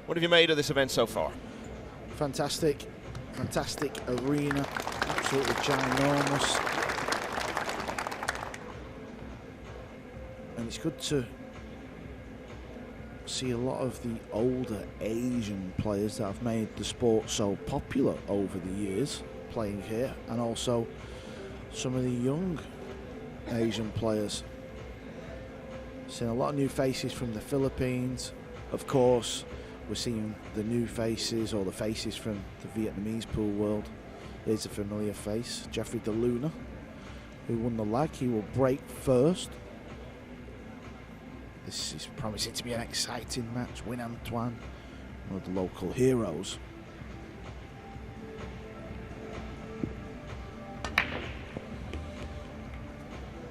What have you made of this event so far? Fantastic arena, absolutely ginormous. And it's good to see a lot of the older Asian players that have made the sport so popular over the years playing here, and also some of the young Asian players. Seeing a lot of new faces from the Philippines. Of course, we're seeing the new faces, or the faces from the Vietnamese pool world. Here's a familiar face, Jeffrey De Luna, who won the leg. He will break first. This is promising to be an exciting match. Nguyen Anh Tuan, one of the local heroes.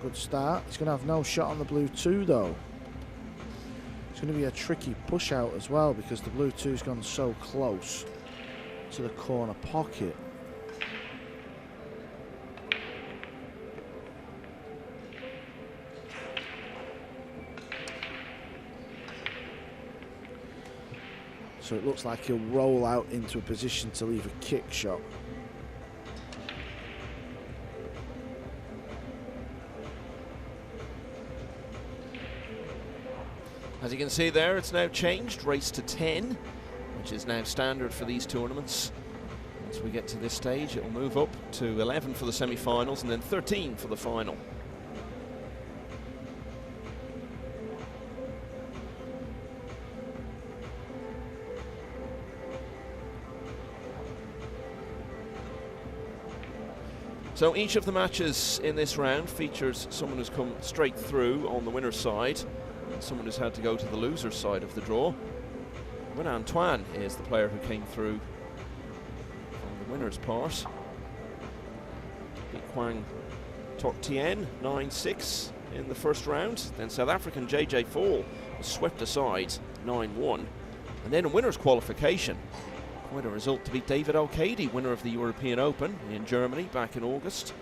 Good start. He's going to have no shot on the blue 2 though. It's going to be a tricky push out as well, because the blue 2's gone so close to the corner pocket. So it looks like he'll roll out into a position to leave a kick shot. As you can see there, it's now changed, race to 10, which is now standard for these tournaments. Once we get to this stage, it'll move up to 11 for the semi-finals and then 13 for the final. So each of the matches in this round features someone who's come straight through on the winner's side, and someone who's had to go to the loser's side of the draw. Nguyen Anh Tuan is the player who came through on the winner's part. Beat Quang Tok Tien 9-6 in the first round. Then South African JJ Fall was swept aside 9-1. And then a winner's qualification. Quite a result to beat David O'Cady, winner of the European Open in Germany back in August.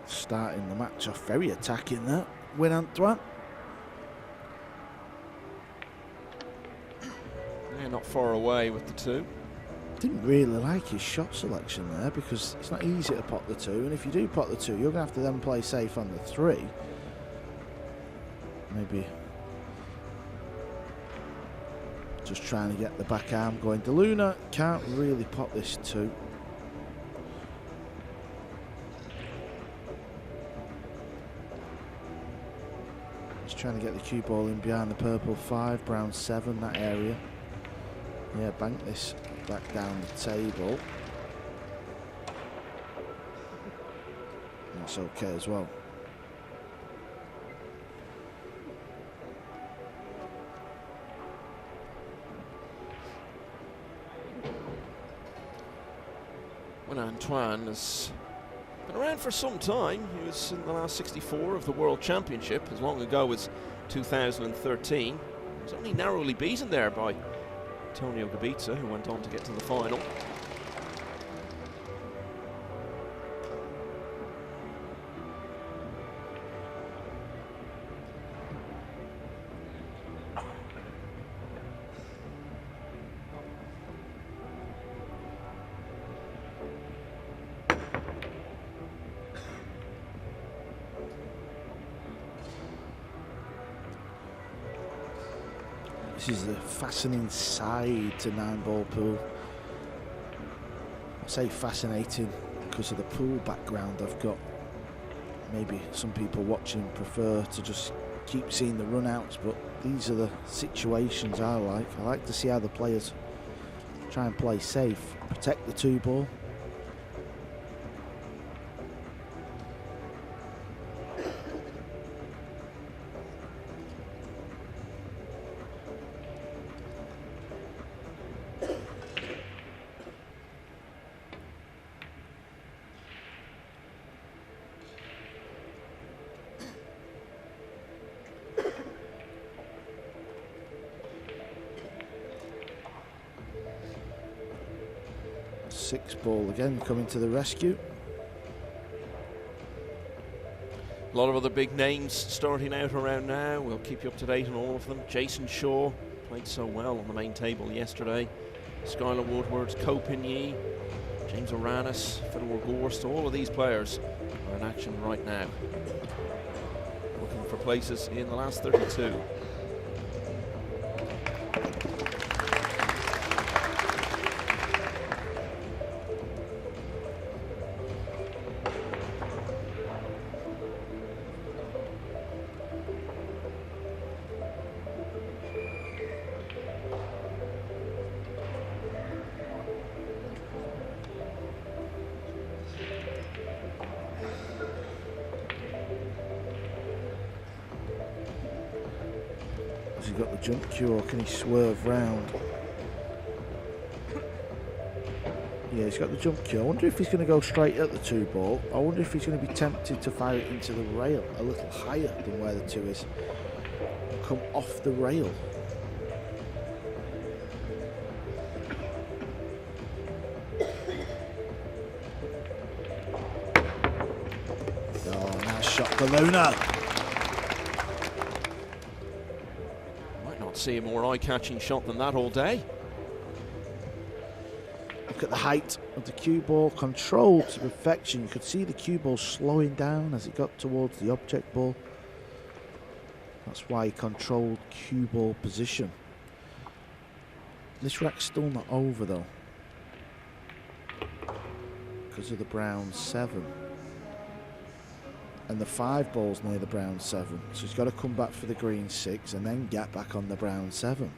Starting the match off very attacking there, Nguyen Anh Tuan. Yeah, not far away with the 2. Didn't really like his shot selection there, because it's not easy to pot the 2, and if you do pot the 2, you're going to have to then play safe on the 3. Maybe just trying to get the back arm going. De Luna can't really pot this 2. Trying to get the cue ball in behind the purple 5, brown 7, that area. Yeah, bank this back down the table. That's okay as well. Nguyen Anh Tuan has been around for some time. He was in the last 64 of the World Championship, as long ago as 2013. He was only narrowly beaten there by Antonio Gabita, who went on to get to the final. This is the fascinating side to 9-ball pool. I say fascinating because of the pool background I've got. Maybe some people watching prefer to just keep seeing the run-outs, but these are the situations I like. I like to see how the players try and play safe, protect the 2-ball. 6 ball again coming to the rescue. A lot of other big names starting out around now. We'll keep you up to date on all of them. Jason Shaw played so well on the main table yesterday. Skylar Woodward, Ko Pin-Yi, James Oranis, Fedor Gorst, all of these players are in action right now. Looking for places in the last 32. Has he got the jump cue or can he swerve round? Yeah, he's got the jump cue. I wonder if he's going to go straight at the 2 ball. I wonder if he's going to be tempted to fire it into the rail a little higher than where the 2 is. Come off the rail. Oh, nice shot for Luna. Might not see a more eye-catching shot than that all day. Look at the height of the cue ball, controlled to perfection. You could see the cue ball slowing down as it got towards the object ball. That's why he controlled cue ball position. This rack's still not over though, because of the brown 7. And the 5 ball's near the brown 7. So he's got to come back for the green 6 and then get back on the brown 7.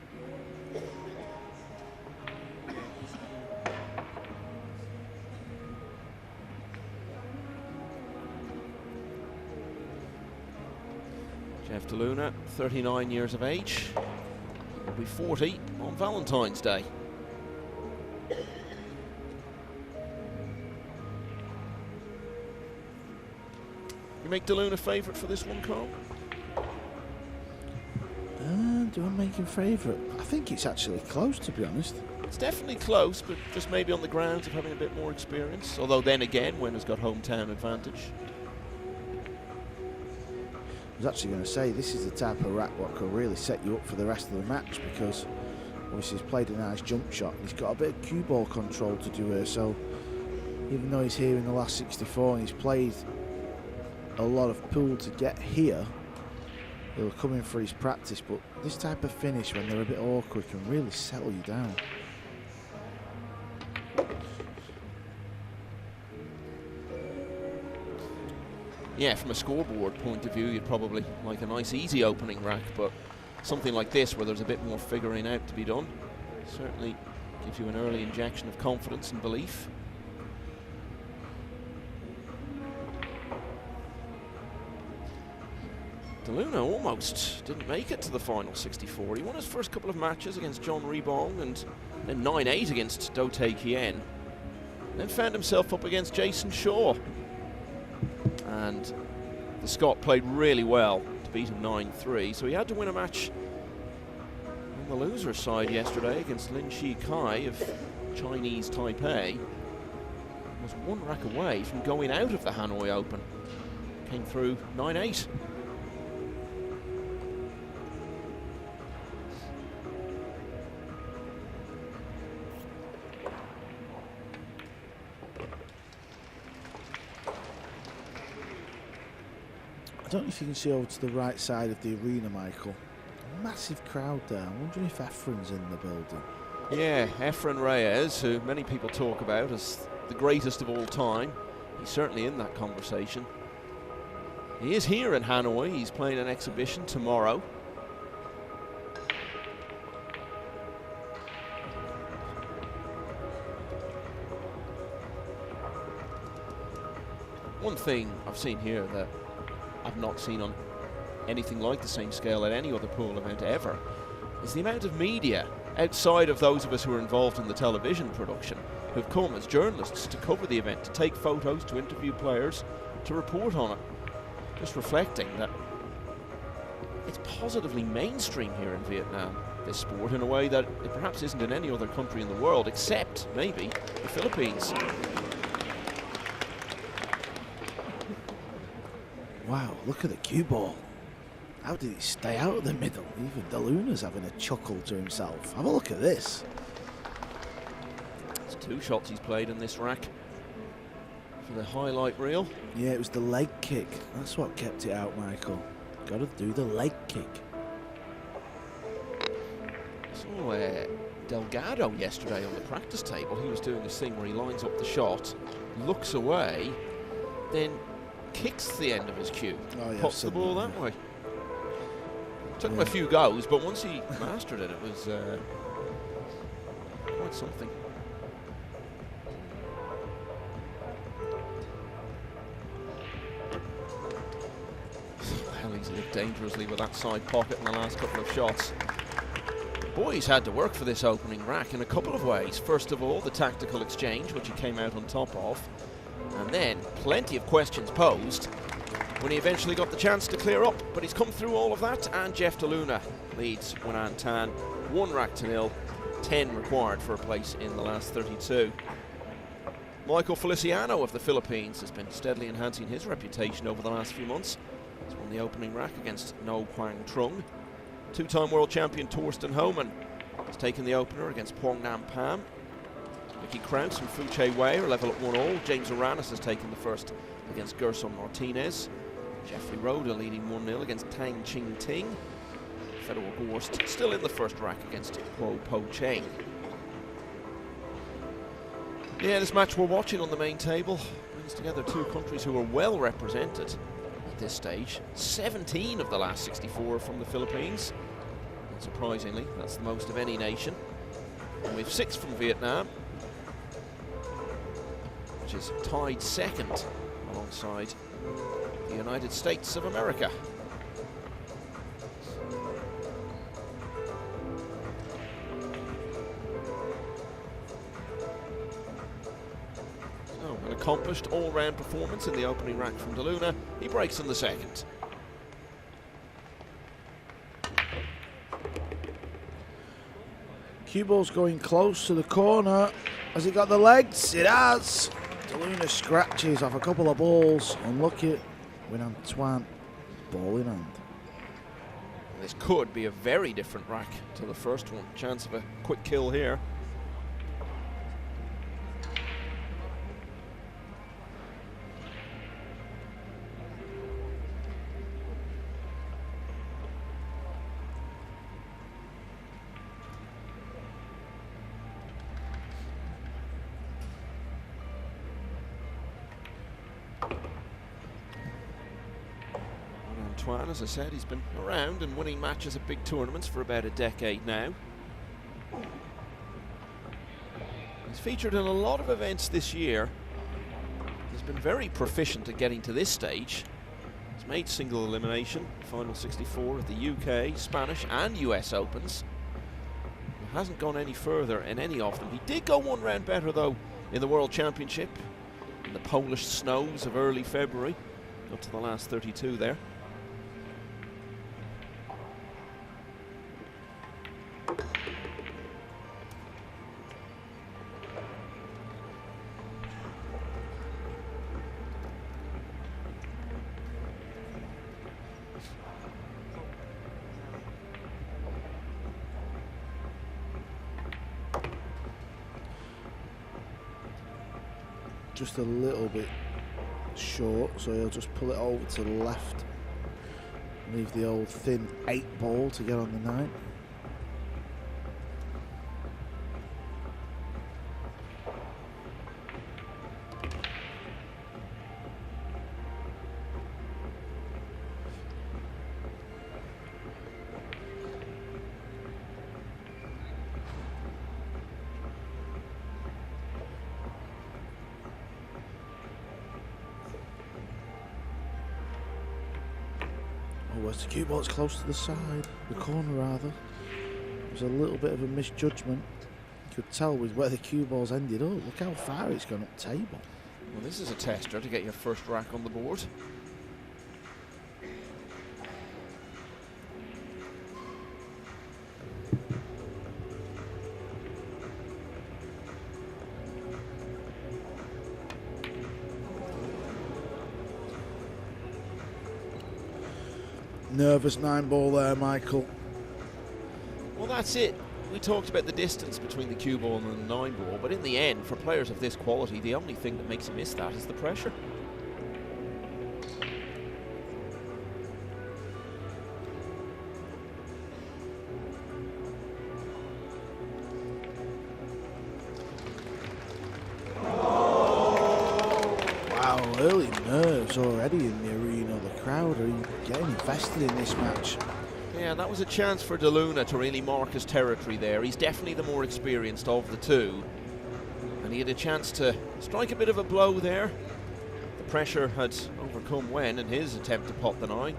Jeff DeLuna, 39 years of age, will be 40 on Valentine's Day. You make DeLuna favourite for this one, Carl? Do I make him favourite? I think it's actually close, to be honest. It's definitely close, but just maybe on the grounds of having a bit more experience. Although then again, Nguyen has got hometown advantage. I was actually going to say, this is the type of rack what could really set you up for the rest of the match, because obviously he's played a nice jump shot and he's got a bit of cue ball control to do here. So even though he's here in the last 64 and he's played a lot of pool to get here, he'll come in for his practice, but this type of finish when they're a bit awkward can really settle you down. Yeah, from a scoreboard point of view, you'd probably like a nice easy opening rack, but something like this where there's a bit more figuring out to be done certainly gives you an early injection of confidence and belief. DeLuna almost didn't make it to the final 64. He won his first couple of matches against John Rebong and then 9-8 against Do Tae Kien. Then found himself up against Jason Shaw. And the Scot played really well to beat him 9-3, so he had to win a match on the loser side yesterday against Lin Shi Kai of Chinese Taipei. Was one rack away from going out of the Hanoi Open. Came through 9-8. I don't know if you can see over to the right side of the arena, Michael. Massive crowd there. I'm wondering if Efren's in the building. Yeah, Efren Reyes, who many people talk about as the greatest of all time. He's certainly in that conversation. He is here in Hanoi. He's playing an exhibition tomorrow. One thing I've seen here that I've not seen on anything like the same scale at any other pool event ever is the amount of media outside of those of us who are involved in the television production who've come as journalists to cover the event, to take photos, to interview players, to report on it. Just reflecting that it's positively mainstream here in Vietnam. this sport in a way that it perhaps isn't in any other country in the world, except maybe the Philippines. Wow, look at the cue ball. How did he stay out of the middle? Even De Luna's having a chuckle to himself. Have a look at this. It's 2 shots he's played in this rack for the highlight reel. Yeah, it was the leg kick. That's what kept it out, Michael. Got to do the leg kick. Saw Delgado yesterday on the practice table. He was doing this thing where he lines up the shot, looks away, then kicks the end of his cue, pops the ball that way. Took him a few goes, but once he mastered it, it was quite something. Hell, he's lived dangerously with that side pocket in the last couple of shots. Boys had to work for this opening rack in a couple of ways. First of all, the tactical exchange, which he came out on top of, and then plenty of questions posed when he eventually got the chance to clear up. But he's come through all of that, and Jeff De Luna leads Nguyen Anh Tuan 1 rack to 0, 10 required for a place in the last 32. Michael Feliciano of the Philippines has been steadily enhancing his reputation over the last few months. He's won the opening rack against No Quang Trung. 2-time world champion Torsten Homan has taken the opener against Phuong Nam Pham. Mickey Krantz and Fu Che Wei are level at 1-all. James Aranis has taken the first against Gerson Martinez. Jeffrey Roda leading 1-0 against Tang Ching Ting. Federal Gorst still in the first rack against Kuo Po Cheng. Yeah, this match we're watching on the main table brings together 2 countries who are well represented at this stage. 17 of the last 64 from the Philippines. Unsurprisingly, that's the most of any nation. And we have 6 from Vietnam, which is tied second alongside the United States of America. So, an accomplished all-round performance in the opening rack from De Luna. He breaks in the second. Cue ball's going close to the corner. Has it got the legs? It has. De Luna scratches off a couple of balls. Unlucky. Nguyen Anh Tuan, ball in hand. This could be a very different rack to the first one. Chance of a quick kill here. Tuan, as I said, he's been around and winning matches at big tournaments for about a decade now. He's featured in a lot of events this year. He's been very proficient at getting to this stage. He's made single elimination, final 64 at the UK, Spanish and US Opens. He hasn't gone any further in any of them. He did go 1 round better though in the World Championship in the Polish snows of early February, up to the last 32 there. Just a little bit short, so he'll just pull it over to the left. Leave the old thin 8 ball to get on the 9. Where's the cue ball? It's close to the side, the corner rather. It was a little bit of a misjudgment. You could tell with where the cue ball's ended up. Look how far it's gone up table. Well, this is a tester to get your first rack on the board. nervous 9-ball there, Michael. Well, that's it. We talked about the distance between the cue ball and the 9-ball, but in the end, for players of this quality, the only thing that makes you miss that is the pressure. Wow, early nerves already in the arena. The crowd are getting invested in this match. Yeah, and that was a chance for De Luna to really mark his territory there. He's definitely the more experienced of the two. And he had a chance to strike a bit of a blow there. The pressure had overcome Nguyen in his attempt to pot the 9.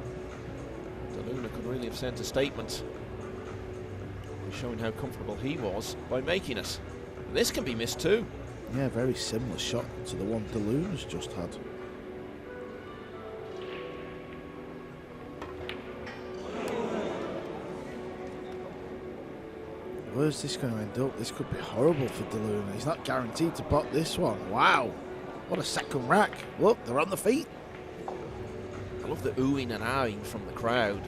De Luna could really have sent a statement showing how comfortable he was by making it. And this can be missed too. Yeah, very similar shot to the one De Luna's just had. Where's this going to end up? This could be horrible for De Luna. He's not guaranteed to pot this one. Wow, what a second rack. Look, they're on the feet. I love the oohing and ahhing from the crowd.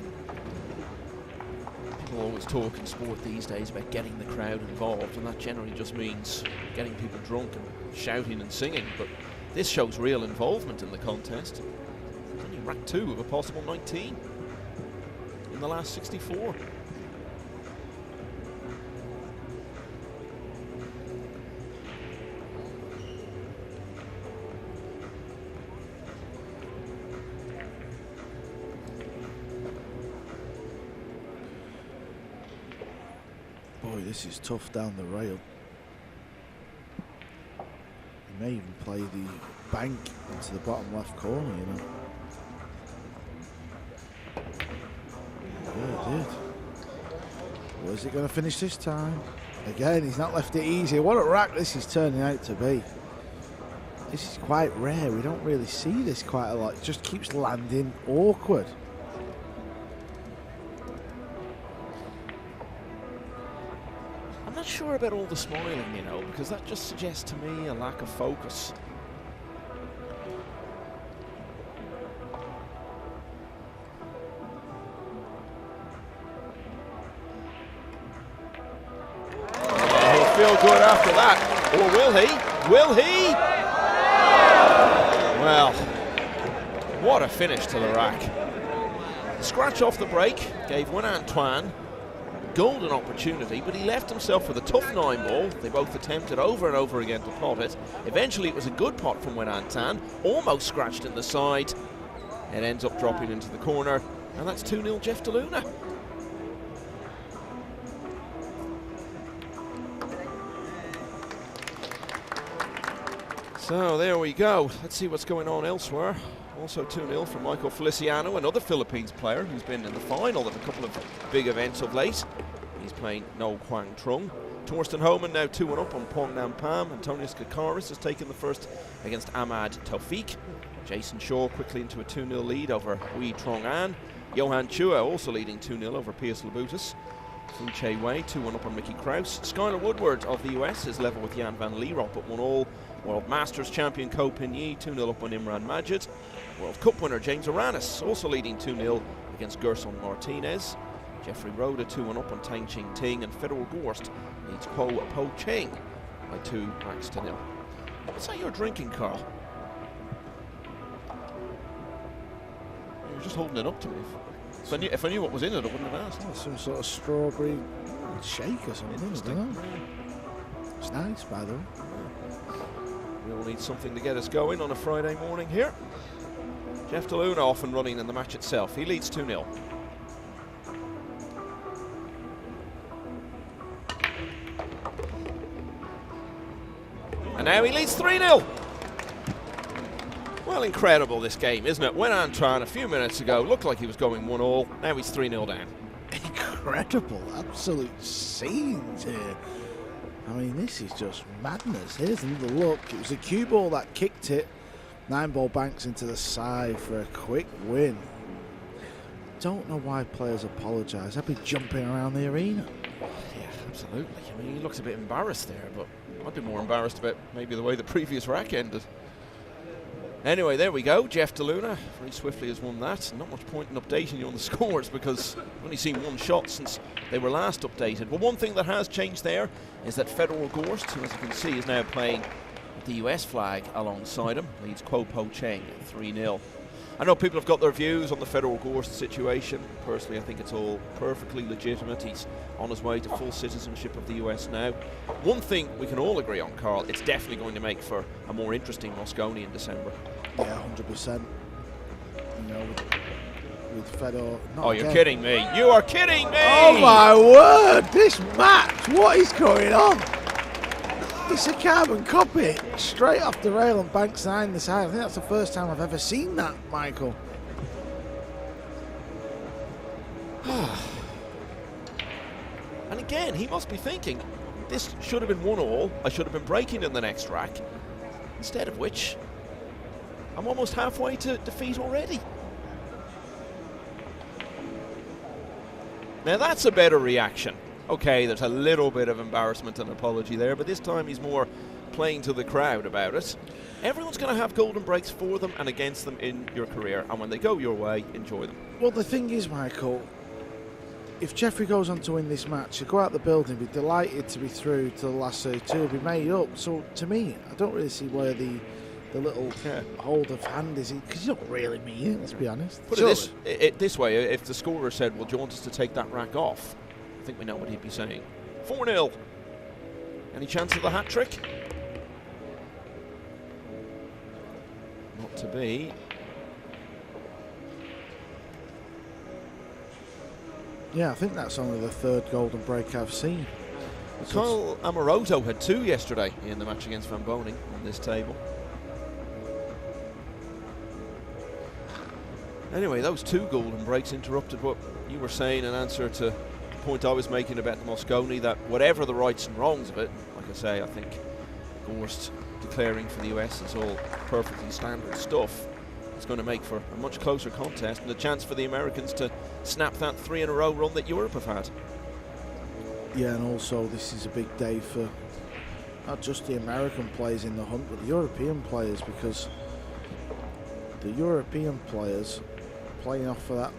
People always talk in sport these days about getting the crowd involved, and that generally just means getting people drunk and shouting and singing, but this shows real involvement in the contest. Only rack 2 of a possible 19 in the last 64. Boy, this is tough down the rail. He may even play the bank into the bottom left corner, you know. Yeah, he did. Where's it going to finish this time? Again, he's not left it easy. What a rack this is turning out to be. This is quite rare. We don't really see this quite a lot. It just keeps landing awkward. I'm not sure about all the smiling, you know, because that just suggests to me a lack of focus. He'll feel good after that. Or will he? Will he? Well, what a finish to the rack. The scratch off the break gave Nguyen Anh Tuan golden opportunity, but he left himself with a tough 9-ball. They both attempted over and over again to pot it. Eventually it was a good pot from Nguyen Anh Tuan, almost scratched in the side. It ends up dropping into the corner, and that's 2-0 Jeff De Luna. So there we go. Let's see what's going on elsewhere. Also 2-0 from Michael Feliciano, another Philippines player who's been in the final of a couple of big events of late. He's playing No Quang Trung. Torsten Homan now 2-1 up on Pong Nam Pam. Antonius Kakaris has taken the first against Ahmad Taufik. Jason Shaw quickly into a 2-0 lead over Wee Trong An. Johan Chua also leading 2-0 over Pius Labutus. Fu Che Wei 2-1 up on Mickey Kraus. Skylar Woodward of the US is level with Jan van Lierop at 1-1. World Masters champion Ko Pin Yi 2-0 up on Imran Majid. World Cup winner James Aranis also leading 2-0 against Gerson Martinez. Jeffrey Roda 2-1 up on Tang Ching Ting, and Federal Gorst leads Po Cheng by 2 racks to 0. What's that you're drinking, Carl? You're just holding it up to me. If I knew what was in it, I wouldn't have asked. Oh, some sort of strawberry shake or something, I don't know. It's nice, by the way. We all need something to get us going on a Friday morning here. Jeff De Luna off and running in the match itself. He leads 2-0. And now he leads 3-0. Well, incredible this game, isn't it? Nguyen Anh Tuan a few minutes ago looked like he was going 1-1. Now he's 3-0 down. Incredible, absolute scenes here. I mean, this is just madness. Here's another look. It was a cue ball that kicked it. 9-ball banks into the side for a quick win. Don't know why players apologise. I'd be jumping around the arena. Yeah, absolutely. I mean, he looks a bit embarrassed there, but I'd be more embarrassed about maybe the way the previous rack ended. Anyway, there we go. Jeff DeLuna very swiftly has won that. Not much point in updating you on the scores because I've only seen one shot since they were last updated. Well, one thing that has changed there is that Federal Gorst, who as you can see is now playing with the US flag alongside him, leads Kwo Po Cheng 3-0. I know people have got their views on the Federal Gorst situation. Personally, I think it's all perfectly legitimate. He's on his way to full citizenship of the US now. One thing we can all agree on, Carl, it's definitely going to make for a more interesting Moscone in December. Yeah, 100%. You know, with Fedor. Oh, you're kidding me. You are kidding me! Oh, my word! This match, what is going on? It's a carbon copy, straight off the rail and bank sign the side. I think that's the first time I've ever seen that, Michael. And again, he must be thinking, this should have been 1-1. I should have been breaking in the next rack. Instead of which, I'm almost halfway to defeat already. Now that's a better reaction. Okay, there's a little bit of embarrassment and apology there, but this time he's more playing to the crowd about it. Everyone's going to have golden breaks for them and against them in your career, and when they go your way, enjoy them. Well, the thing is, Michael, if Jeffrey goes on to win this match, he'll go out the building, be delighted to be through to the last 32, he'll be made up. So, to me, I don't really see where the little hold of hand is, because you don't really mean it, let's be honest. Put it this way, if the scorer said, well, do you want us to take that rack off? I think we know what he'd be saying. 4-0. Any chance of the hat-trick? Not to be. Yeah, I think that's only the third golden break I've seen. Kyle Amoroto had 2 yesterday in the match against Van Boning on this table. Anyway, those 2 golden breaks interrupted what you were saying in answer to point I was making about the Moscone, that whatever the rights and wrongs of it, like I say, I think Gorst declaring for the US is all perfectly standard stuff. It's going to make for a much closer contest and a chance for the Americans to snap that 3-in-a-row run that Europe have had. Yeah, and also this is a big day for not just the American players in the hunt, but the European players, because the European players playing off for that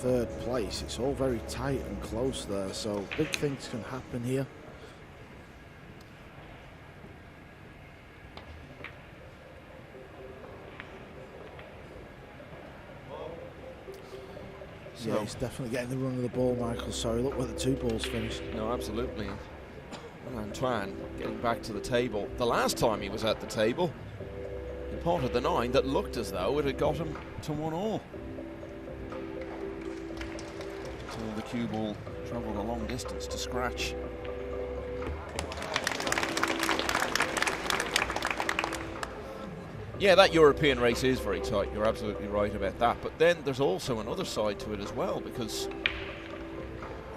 3rd place, it's all very tight and close there, so big things can happen here. So yeah, he's definitely getting the run of the ball, Michael. Sorry, look where the 2 balls finished. No, absolutely. Nguyen Anh Tuan getting back to the table. The last time he was at the table, he potted the 9 that looked as though it had got him to 1-1. The cue ball travelled a long distance to scratch. Yeah, that European race is very tight. You're absolutely right about that. But then there's also another side to it as well, because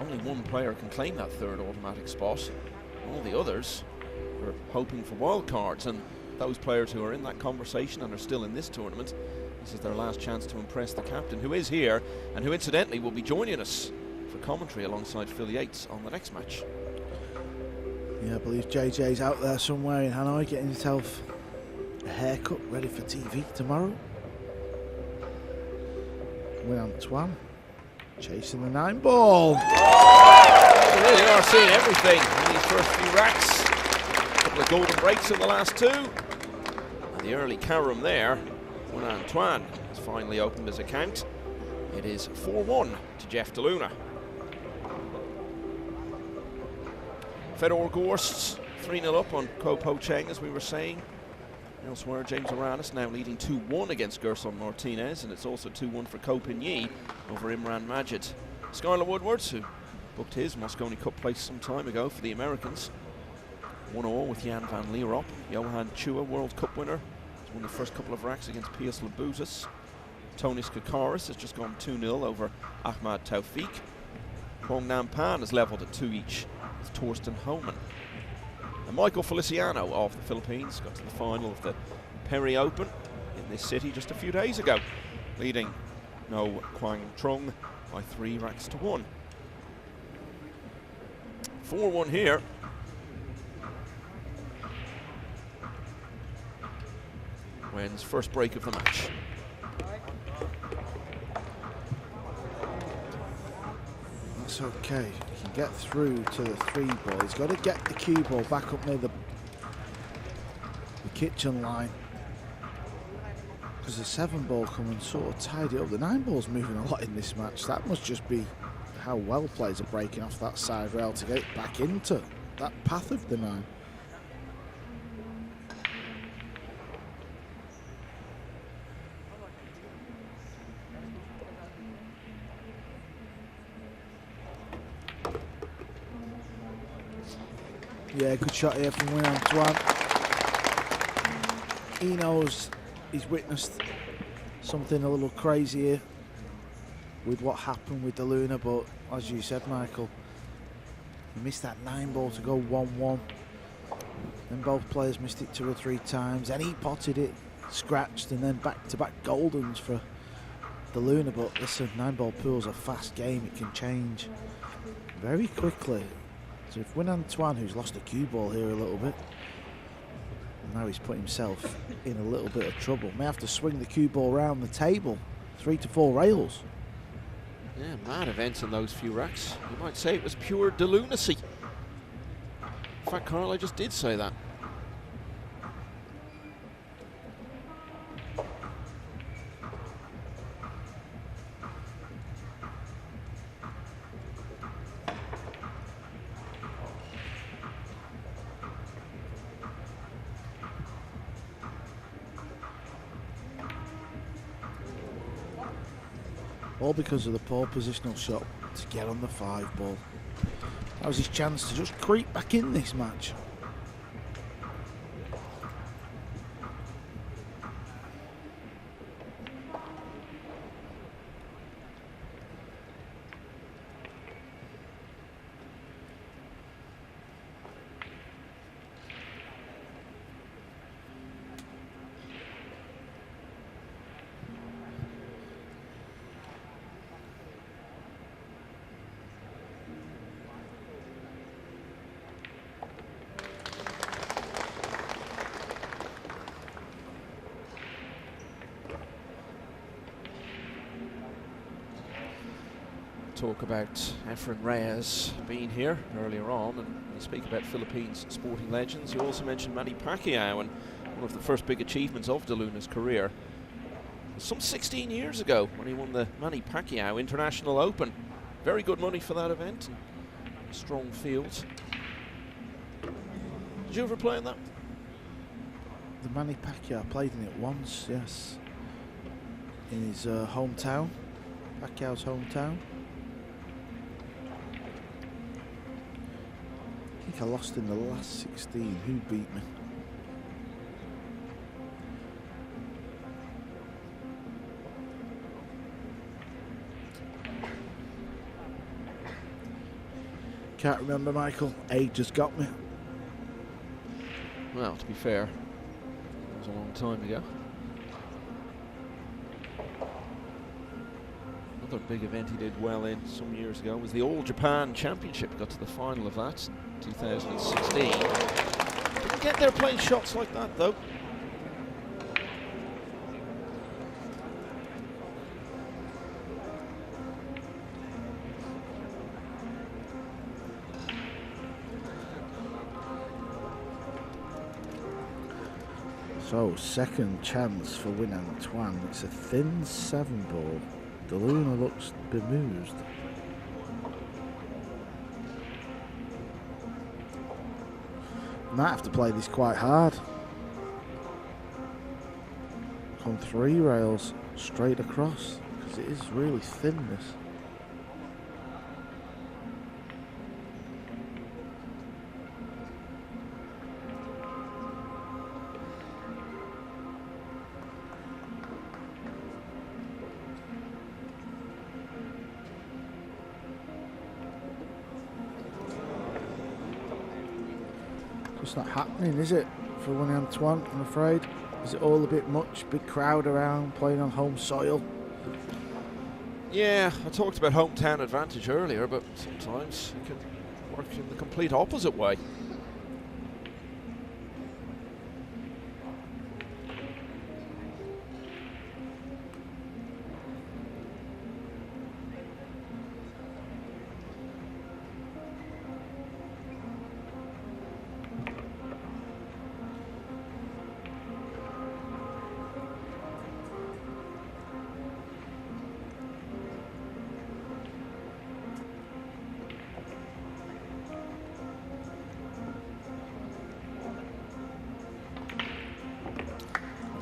only one player can claim that 3rd automatic spot. All the others are hoping for wild cards, and those players who are in that conversation and are still in this tournament, this is their last chance to impress the captain, who is here and who incidentally will be joining us for commentary alongside Phil Yates on the next match. Yeah, I believe JJ's out there somewhere in Hanoi getting himself a haircut, ready for TV tomorrow. Nguyen Anh Tuan chasing the 9 ball. So there you are, seeing everything in these first few racks. A couple of golden breaks in the last 2. And the early carom there, Nguyen Anh Tuan has finally opened his account. It is 4-1 to Jeff DeLuna. Fedor Gorst 3-0 up on Kwo Po Cheng, as we were saying. Elsewhere, James Aranis now leading 2-1 against Gerson Martinez, and it's also 2-1 for Ko Pin-Yi over Imran Majid. Skylar Woodwards, who booked his Moscone Cup place some time ago for the Americans, 1-0 with Jan van Lierop. Johan Chua, World Cup winner, has won the first couple of racks against Pius Labutis. Tonis Kakaris has just gone 2-0 over Ahmad Taufik. Hong Nam Pan has levelled at 2 each with Torsten Homan. And Michael Feliciano of the Philippines got to the final of the Perry Open in this city just a few days ago, leading No Quang Trung by 3 racks to 1. 4-1 here. Nguyen's first break of the match. That's okay. He can get through to the 3 ball. He's got to get the cue ball back up near the kitchen line, because the 7 ball come and sort of tied it up. The 9 ball's moving a lot in this match. That must just be how well players are breaking off that side rail to get back into that path of the 9. Yeah, good shot here from Nguyen Anh Tuan. He knows he's witnessed something a little crazy here with what happened with the Luna, but as you said, Michael, he missed that 9 ball to go 1-1. Then both players missed it 2 or 3 times. Then he potted it, scratched, and then back-to-back Goldens for the Luna. But listen, 9 ball pool's a fast game. It can change very quickly. So if Nguyen Anh Tuan, who's lost a cue ball here a little bit, now he's put himself in a little bit of trouble. May have to swing the cue ball around the table, 3 to 4 rails. Yeah, mad events in those few racks. You might say it was pure delunacy. In fact, Carl, I just did say that. All because of the poor positional shot to get on the 5 ball. That was his chance to just creep back in this match. Talk about Efren Reyes being here earlier on, and you speak about Philippines sporting legends. You also mentioned Manny Pacquiao, and one of the first big achievements of De Luna's career was some 16 years ago when he won the Manny Pacquiao International Open. Very good money for that event, and strong field. Did you ever play in that? The Manny Pacquiao played in it once, yes, in his hometown, Pacquiao's hometown. I think I lost in the last 16. Who beat me? Can't remember, Michael. Age just got me. Well, to be fair, it was a long time ago. Another big event he did well in some years ago was the All Japan Championship. Got to the final of that in 2016. Didn't get there playing shots like that, though. So, second chance for Nguyen Anh Tuan. It's a thin 7 ball. De Luna looks bemused. Might have to play this quite hard. On 3 rails straight across, because it is really thin, this. It's not happening, is it, for Nguyen Anh Tuan, I'm afraid? Is it all a bit much? Big crowd around, playing on home soil? Yeah, I talked about hometown advantage earlier, but sometimes it can work in the complete opposite way.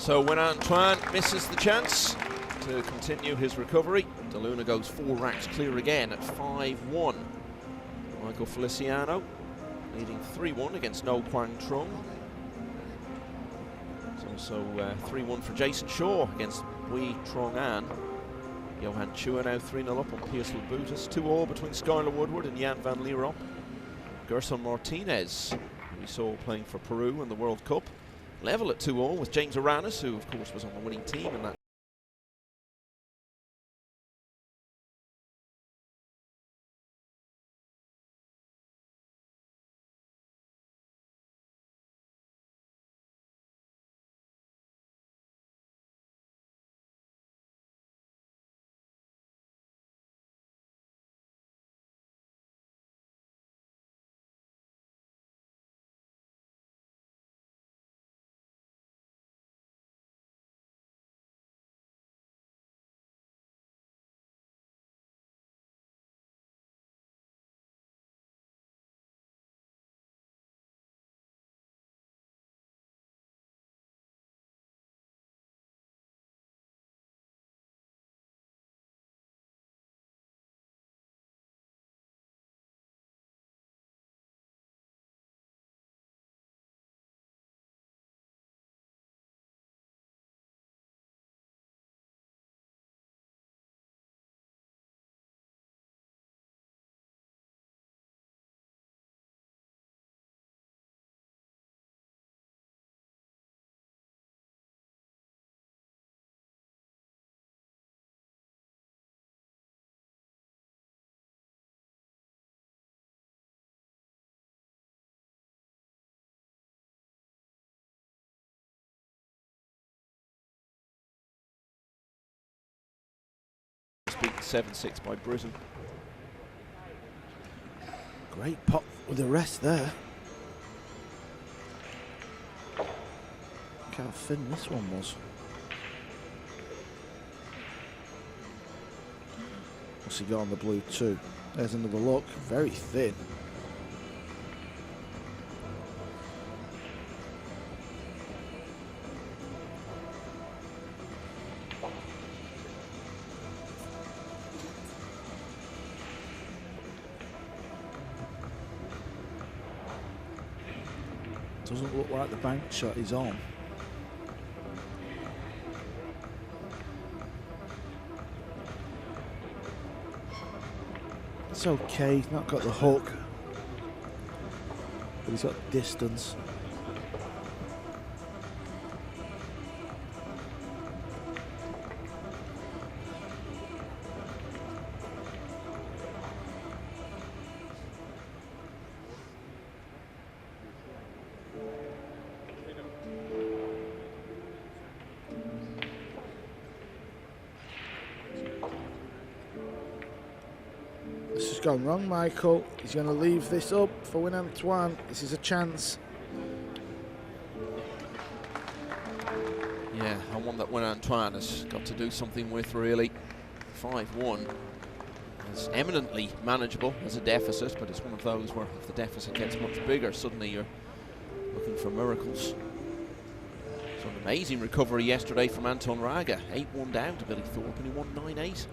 So Nguyen Anh Tuan misses the chance to continue his recovery. De Luna goes 4 racks clear again at 5-1. Michael Feliciano leading 3-1 against No Quang Trung. It's also 3-1 for Jason Shaw against Wei Trong An. Johan Chua now 3-0 up on Pius Labutus. 2-2 between Skylar Woodward and Jan van Lierop. Gerson Martinez, who we saw playing for Peru in the World Cup, level at 2-2 with James Aranis, who of course was on the winning team in that. Beaten 7-6 by Britain. Great pop with the rest there. Look how thin this one was. What's he got on the blue too? There's another look. Very thin. Doesn't look like the bank shot is on. It's okay, he's not got the hook, but he's got distance. This has gone wrong, Michael. He's going to leave this up for Nguyen Anh Tuan. This is a chance. Yeah, and one that Nguyen Anh Tuan has got to do something with, really. 5-1 is eminently manageable as a deficit, but it's one of those where if the deficit gets much bigger, suddenly you're looking for miracles. So an amazing recovery yesterday from Anton Raga. 8-1 down to Billy Thorpe, and he won 9-8.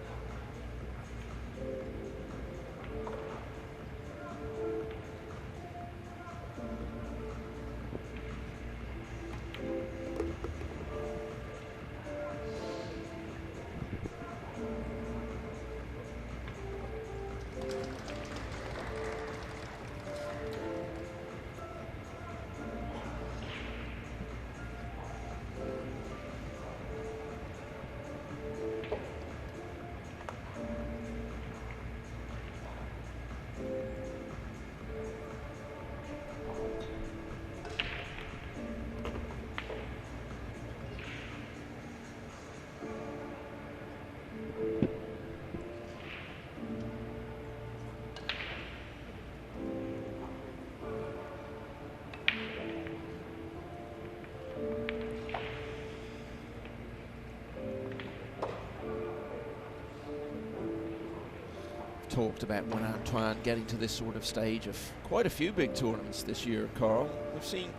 Talked about Nguyen Anh Tuan getting to this sort of stage of quite a few big tournaments this year, Carl. We've seen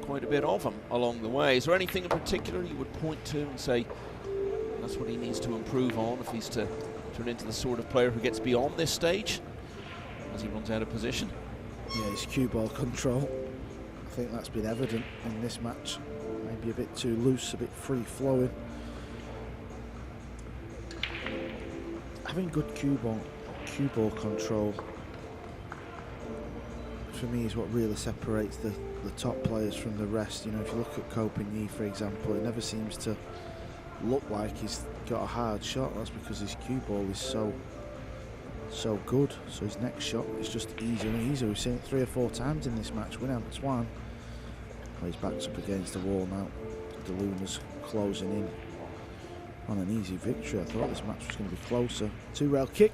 quite a bit of him along the way. Is there anything in particular you would point to and say that's what he needs to improve on if he's to turn into the sort of player who gets beyond this stage as he runs out of position? Yeah, his cue ball control. I think that's been evident in this match. Maybe a bit too loose, a bit free flowing. Having good cue ball control for me is what really separates the top players from the rest. You know, if you look at Kopin, for example, it never seems to look like he's got a hard shot. That's because his cue ball is so good. So his next shot is just easier and easier. We've seen it 3 or 4 times in this match. Nguyen Anh Tuan, his back's up against the wall now. De Luna's closing in on an easy victory. I thought this match was going to be closer. 2-rail kick.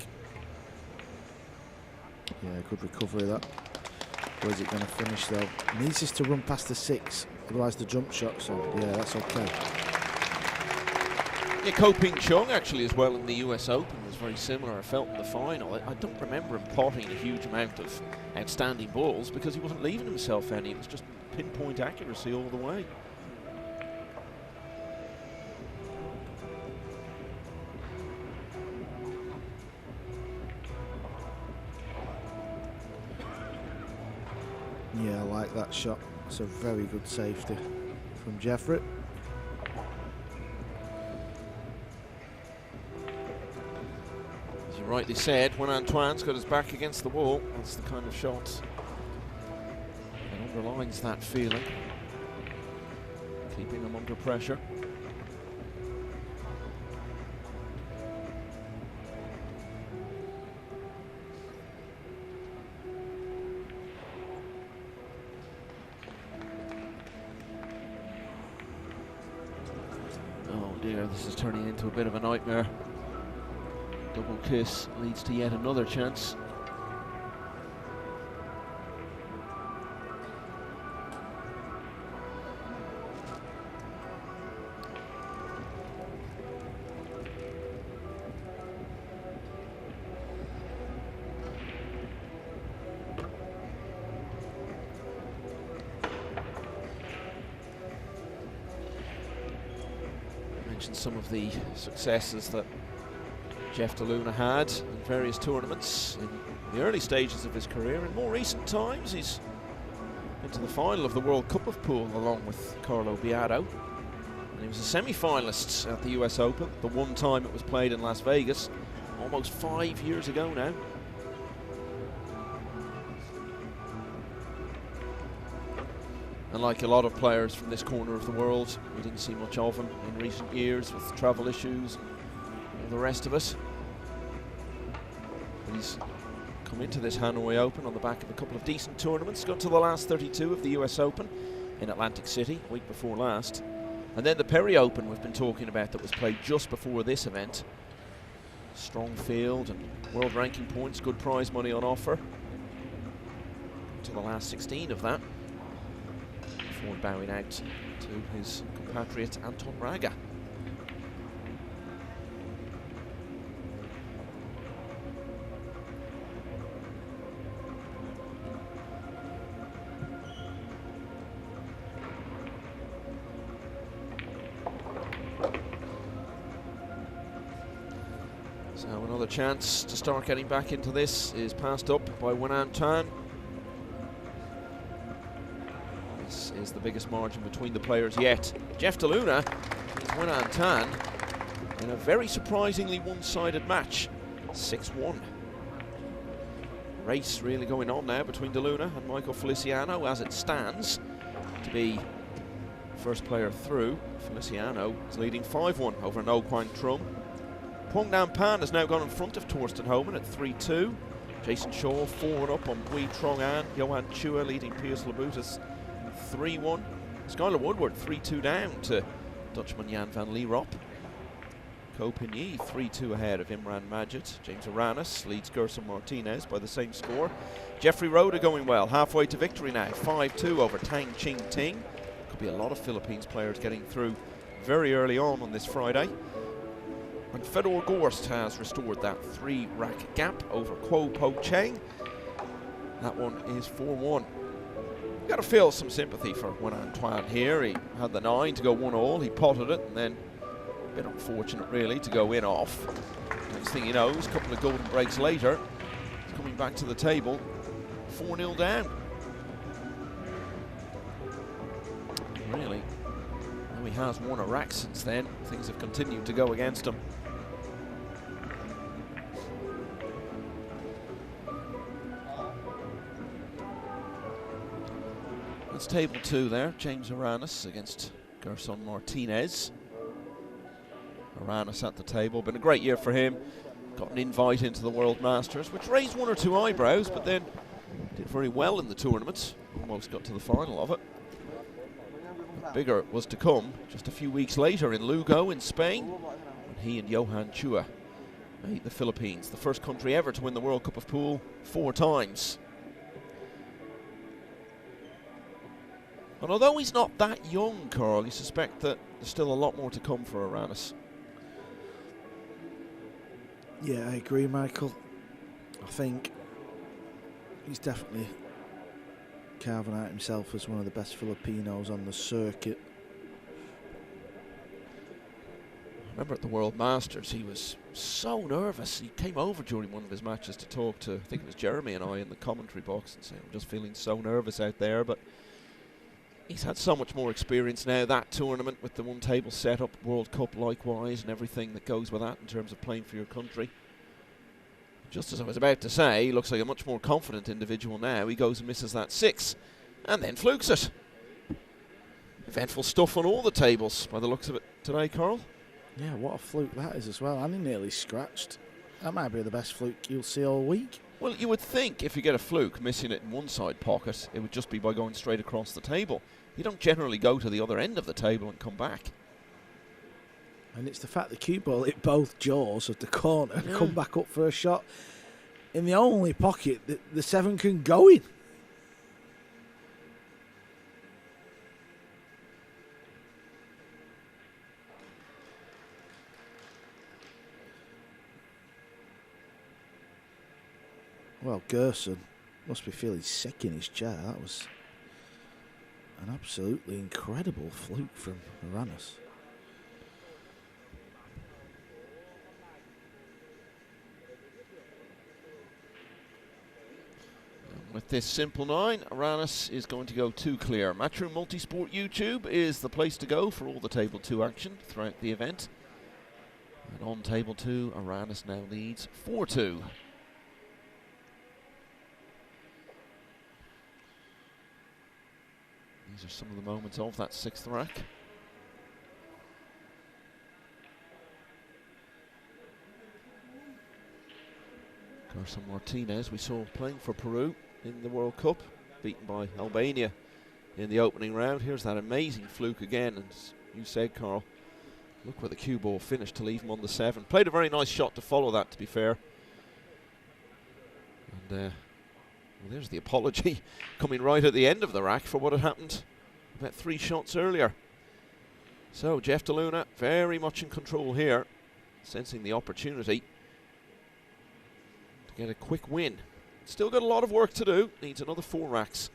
Yeah, good recovery that. Where's it going to finish though? Needs this to run past the 6, otherwise the jump shot. So yeah, that's okay. Yeah, Kopin Chung actually as well in the US Open was very similar. I felt in the final. I don't remember him potting a huge amount of outstanding balls because he wasn't leaving himself any. It was just pinpoint accuracy all the way. Yeah, I like that shot. It's a very good safety from Jeffrey. As you rightly said, Nguyen Anh Tuan's got his back against the wall. That's the kind of shot that underlines that feeling, keeping him under pressure. This is turning into a bit of a nightmare. Double kiss leads to yet another chance. Some of the successes that Jeff De Luna had in various tournaments in the early stages of his career. In more recent times, he's been to the final of the World Cup of Pool along with Carlo Beato. And he was a semi-finalist at the US Open, the one time it was played in Las Vegas, almost 5 years ago now. And like a lot of players from this corner of the world, we didn't see much of him in recent years with travel issues and the rest of it. But he's come into this Hanoi Open on the back of a couple of decent tournaments. Got to the last 32 of the US Open in Atlantic City, week before last. And then the Perry Open we've been talking about that was played just before this event. Strong field and world ranking points, good prize money on offer. To the last 16 of that. Before bowing out to his compatriot Anton Raga. So another chance to start getting back into this is passed up by Nguyen Anh Tuan. This is the biggest margin between the players yet. Jeff De Luna beats Nguyen Anh Tuan in a very surprisingly one-sided match, 6-1. Race really going on now between De Luna and Michael Feliciano as it stands to be first player through. Feliciano is leading 5-1 over No Quang Trum. Phuong Nam Pan has now gone in front of Torsten Homan at 3-2. Jason Shaw 4-1 up on Wee Trong An. Johan Chua leading Piers Labutus 3-1. Skylar Woodward 3-2 down to Dutchman Jan van Lierop. Ko Pin 3-2 ahead of Imran Majid. James Aranis leads Gerson Martinez by the same score. Jeffrey Roda going well, halfway to victory now, 5-2 over Tang Ching Ting. Could be a lot of Philippines players getting through very early on this Friday. And Fedor Gorst has restored that 3-rack gap over Kuo Po Cheng. That one is 4-1. You've got to feel some sympathy for Nguyen Anh Tuan here. He had the 9 to go 1-all, he potted it, and then a bit unfortunate really to go in off. Next thing you know, a couple of golden breaks later, he's coming back to the table, 4-0 down. Really, though he has won a rack since then, things have continued to go against him. That's table 2 there, James Aranis against Gerson Martinez. Aranis at the table, been a great year for him. Got an invite into the World Masters, which raised 1 or 2 eyebrows, but then did very well in the tournament. Almost got to the final of it. But bigger was to come just a few weeks later in Lugo in Spain, when he and Johan Chua made the Philippines the first country ever to win the World Cup of Pool 4 times. And although he's not that young, Carl, you suspect that there's still a lot more to come for Aranis. Yeah, I agree, Michael. I think he's definitely carving out himself as one of the best Filipinos on the circuit. I remember at the World Masters, he was so nervous. He came over during one of his matches to talk to, I think it was Jeremy and I in the commentary box, and said, I'm just feeling so nervous out there, but he's had so much more experience now, that tournament with the one table setup, World Cup likewise, and everything that goes with that in terms of playing for your country. Just as I was about to say, he looks like a much more confident individual now. He goes and misses that 6, and then flukes it. Eventful stuff on all the tables by the looks of it today, Carl. Yeah, what a fluke that is as well, and he nearly scratched. That might be the best fluke you'll see all week. Well, you would think if you get a fluke missing it in one side pocket, it would just be by going straight across the table. You don't generally go to the other end of the table and come back. And it's the fact the cue ball hit both jaws of the corner and come back up for a shot in the only pocket that the 7 can go in. Well, Gerson must be feeling sick in his chair. That was an absolutely incredible fluke from Aranis. With this simple 9, Aranis is going to go 2 clear. Matchroom Multisport YouTube is the place to go for all the table 2 action throughout the event. And on table 2, Aranis now leads 4-2. These are some of the moments of that 6th rack. Gerson Martinez, we saw playing for Peru in the World Cup, beaten by Albania in the opening round. Here's that amazing fluke again, and as you said, Carl, look where the cue ball finished to leave him on the 7. Played a very nice shot to follow that, to be fair. And well, there's the apology coming right at the end of the rack for what had happened about 3 shots earlier. So Jeff DeLuna very much in control here, sensing the opportunity to get a quick win. Still got a lot of work to do, needs another 4 racks.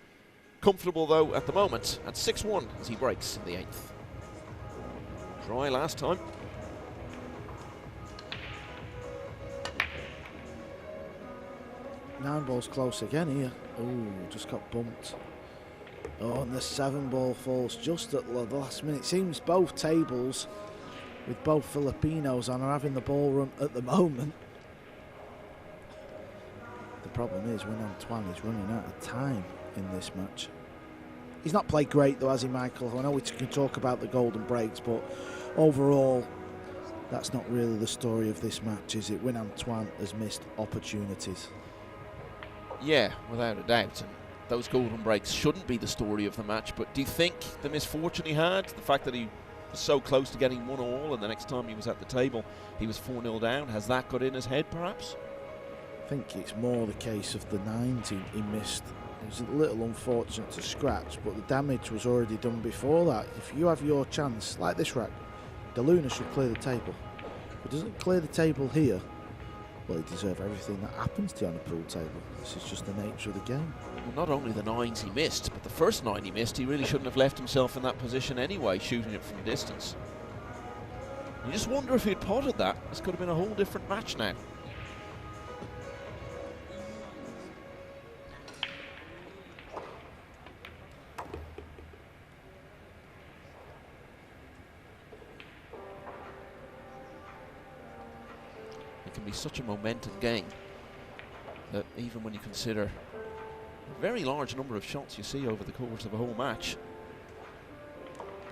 Comfortable though at the moment at 6-1 as he breaks in the 8th. Dry last time. Nine ball's close again here. Ooh, just got bumped. Oh, and the 7 ball falls just at the last minute. Seems both tables with both Filipinos on are having the ball run at the moment. The problem is Nguyen Anh Tuan is running out of time in this match. He's not played great though, has he, Michael? I know we can talk about the golden breaks, but overall, that's not really the story of this match, is it? Nguyen Anh Tuan has missed opportunities. Yeah, without a doubt. And those golden breaks shouldn't be the story of the match, but do you think the misfortune he had, the fact that he was so close to getting 1-all and the next time he was at the table he was 4-0 down, has that got in his head perhaps? I think it's more the case of the 9s he missed. It was a little unfortunate to scratch, but the damage was already done before that. If you have your chance, like this rack, DeLuna should clear the table. If he doesn't clear the table here, Well, he deserves everything that happens to you on a pool table. This is just the nature of the game. Well, not only the 9s he missed, but the first 9 he missed, he really shouldn't have left himself in that position anyway, shooting it from distance. You just wonder if he'd potted that. This could have been a whole different match now. It can be such a momentum game that even when you consider a very large number of shots you see over the course of a whole match,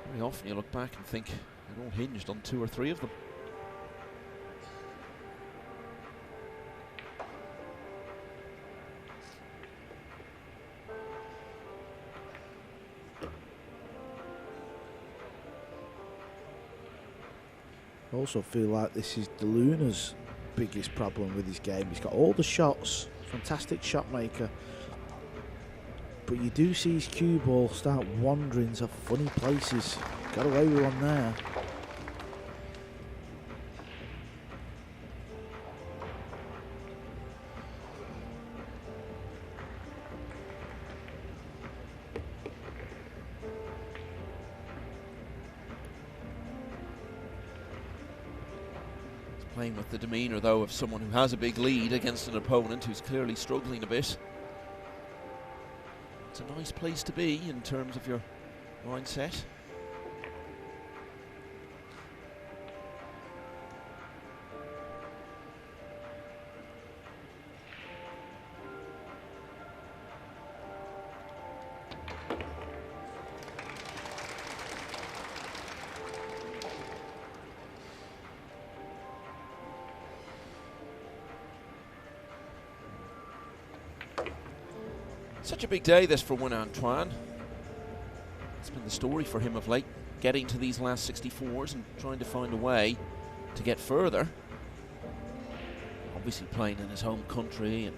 very often you look back and think it all hinged on 2 or 3 of them. I also feel like this is De Luna's biggest problem with his game. He's got all the shots, fantastic shot maker, but you do see his cue ball start wandering to funny places. Got away with one there. Playing with the demeanour, though, of someone who has a big lead against an opponent who's clearly struggling a bit. It's a nice place to be in terms of your mindset. Such a big day this for Nguyen Anh Tuan. It's been the story for him of late, getting to these last 64s and trying to find a way to get further. Obviously playing in his home country and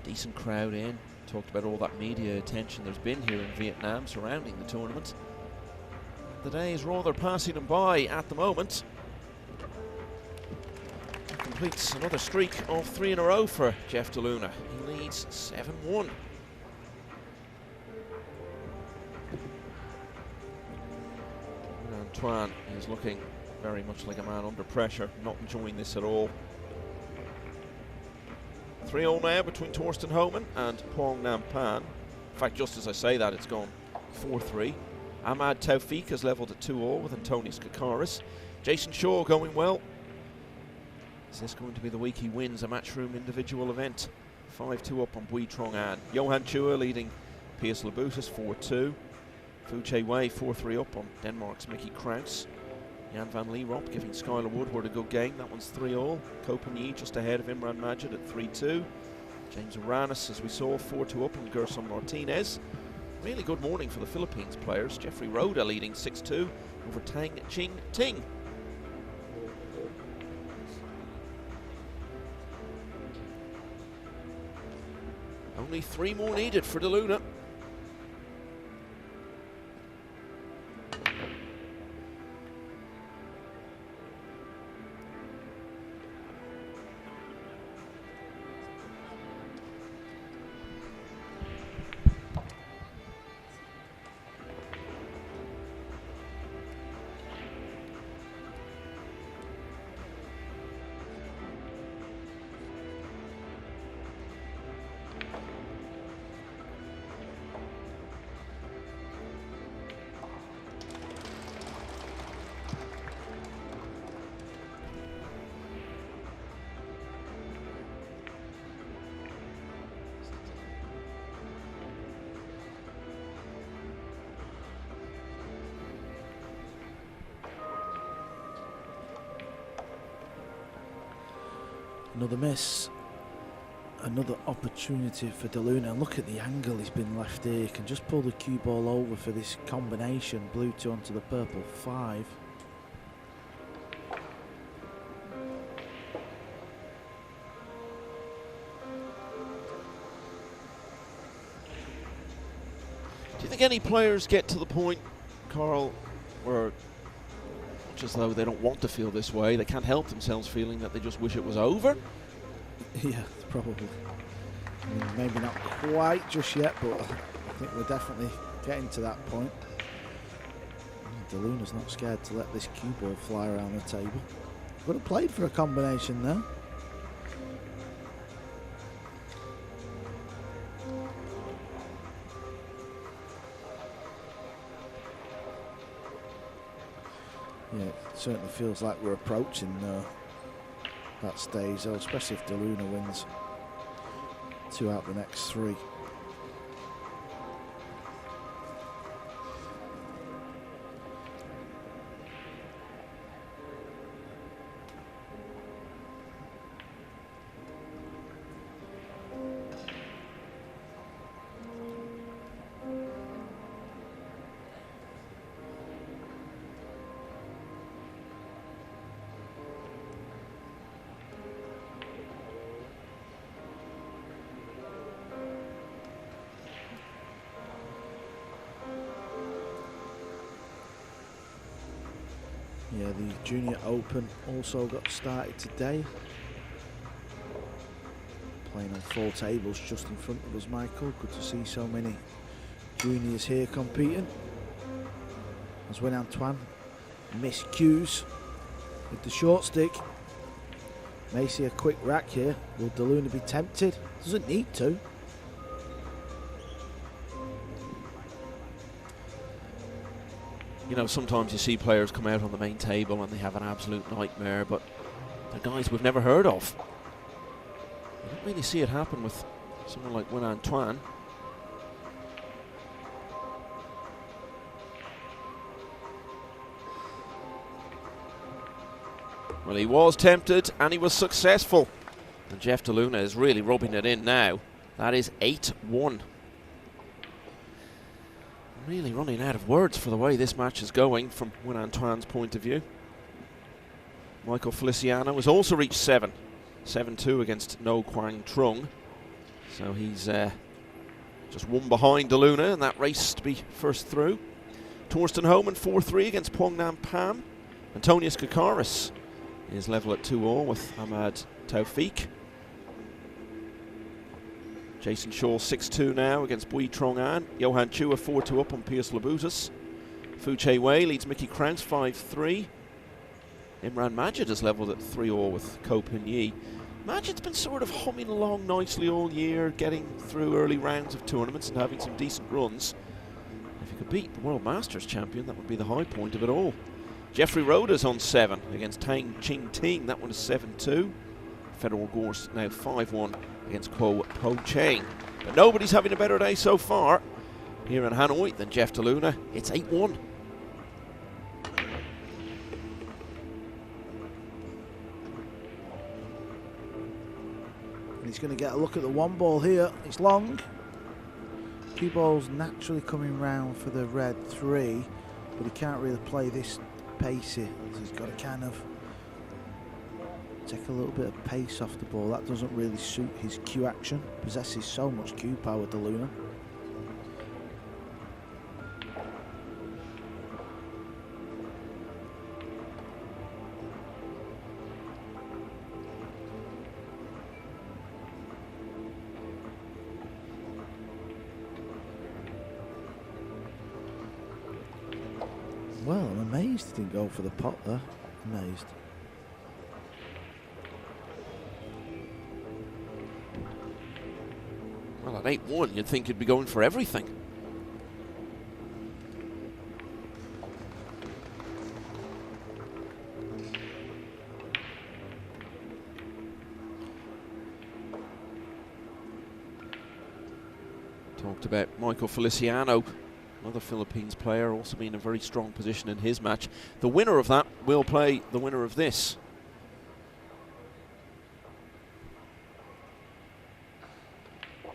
decent crowd in. Talked about all that media attention there's been here in Vietnam surrounding the tournament. The day is rather passing him by at the moment. He completes another streak of 3 in a row for Jeff De Luna. He leads 7-1. Tuan is looking very much like a man under pressure, not enjoying this at all. 3-all now between Torsten Homan and Quang Nam Pan. In fact, just as I say that, it's gone 4-3. Ahmad Tawfiq has levelled at 2-all with Antonius Kakaris. Jason Shaw going well. Is this going to be the week he wins a Matchroom individual event? 5-2 up on Bui Trong An. Johan Chua leading Piers Labutus 4-2. Fu Che Wei 4-3 up on Denmark's Mickey Kraus. Jan van Lierop giving Skylar Woodward a good game. That one's 3-all. Kopanyi just ahead of Imran Majid at 3-2. James Aranis, as we saw, 4-2 up on Gerson Martinez. Really good morning for the Philippines players. Jeffrey Roda leading 6-2 over Tang Ching Ting. Only 3 more needed for De Luna. Another miss, another opportunity for De Luna. And look at the angle he's been left here. He can just pull the cue ball over for this combination. Blue 2 onto the purple 5. Do you think any players get to the point, Carl, where much as though they don't want to feel this way, they can't help themselves feeling that they just wish it was over? Yeah, probably. I mean, maybe not quite just yet, but I think we're definitely getting to that point. De Luna's not scared to let this cue ball fly around the table. Could have played for a combination there. Yeah, it certainly feels like we're approaching that stage, though, especially if De Luna wins 2 out the next 3. Yeah, the Junior Open also got started today. Playing on 4 tables just in front of us, Michael. Good to see so many juniors here competing. As Nguyen Anh Tuan miscues with the short stick. May see a quick rack here. Will De Luna be tempted? Doesn't need to. You know, sometimes you see players come out on the main table and they have an absolute nightmare, but they're guys we've never heard of. You don't really see it happen with someone like Nguyen Anh Tuan. Well, he was tempted and he was successful. And Jeff De Luna is really rubbing it in now. That is 8-1. Really running out of words for the way this match is going from Nguyen Anh Tuan's point of view. Michael Feliciano has also reached 7-2 against No Quang Trung. So he's just one behind De Luna in that race to be first through. Torsten Homan 4-3 against Pong Nam Pham. Antonius Kakaris is level at 2-all with Ahmad Taufik. Jason Shaw 6-2 now against Bui Trong An. Johan Chua 4-2 up on Piers Labutus. Fu Che Wei leads Mickey Krantz 5-3. Imran Majid is levelled at 3-all with Ko Pin Yi. Majid's been sort of humming along nicely all year, getting through early rounds of tournaments and having some decent runs. If he could beat the World Masters champion, that would be the high point of it all. Jeffrey Roda's on 7 against Tang Ching Ting. That one is 7-2. Federal Gorse now 5-1 against Kuo Po Cheng. But nobody's having a better day so far here in Hanoi than Jeff De Luna. It's 8-1. He's going to get a look at the 1 ball here. It's long. 2 balls naturally coming round for the red 3, but he can't really play this pacey. So he's got to kind of take a little bit of pace off the ball. That doesn't really suit his cue action. Possesses so much cue power, De Luna. Well, I'm amazed he didn't go for the pot there. Amazed. Well, at 8-1, you'd think he'd be going for everything. Talked about Michael Feliciano, another Philippines player, also being in a very strong position in his match. The winner of that will play the winner of this.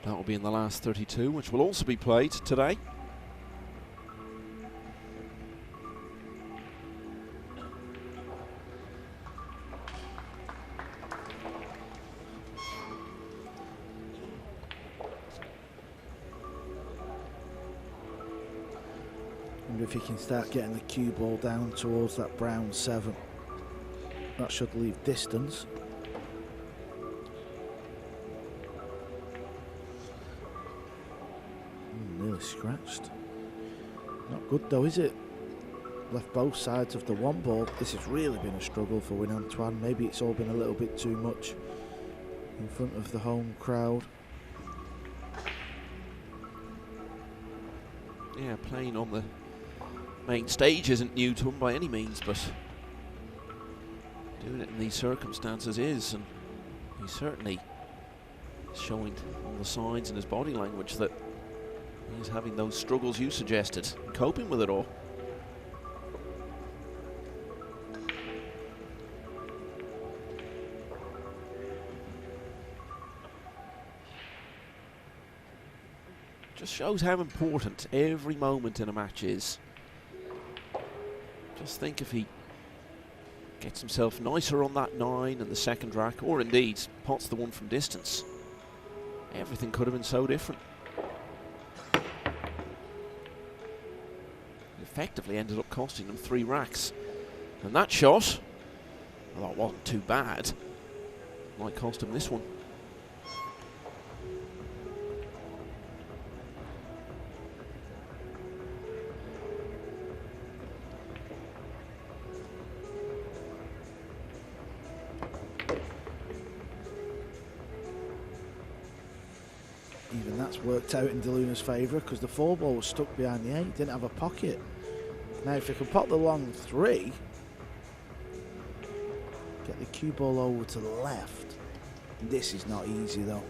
That will be in the last 32, which will also be played today. Wonder if he can start getting the cue ball down towards that brown 7. That should leave distance. is scratched. Not good though, is it? Left both sides of the one ball. This has really been a struggle for Nguyen Anh Tuan. Maybe it's all been a little bit too much in front of the home crowd. Yeah, playing on the main stage isn't new to him by any means, but doing it in these circumstances is, and he's certainly showing on the signs in his body language that he's having those struggles you suggested, and coping with it all. Just shows how important every moment in a match is. Just think if he gets himself nicer on that 9 in the second rack, or indeed pots the one from distance, everything could have been so different. Effectively ended up costing him 3 racks. And that shot, although it wasn't too bad, might cost him this one. Even that's worked out in De Luna's favour because the 4 ball was stuck behind the 8, didn't have a pocket. Now if they can pop the long 3, get the cue ball over to the left. This is not easy though.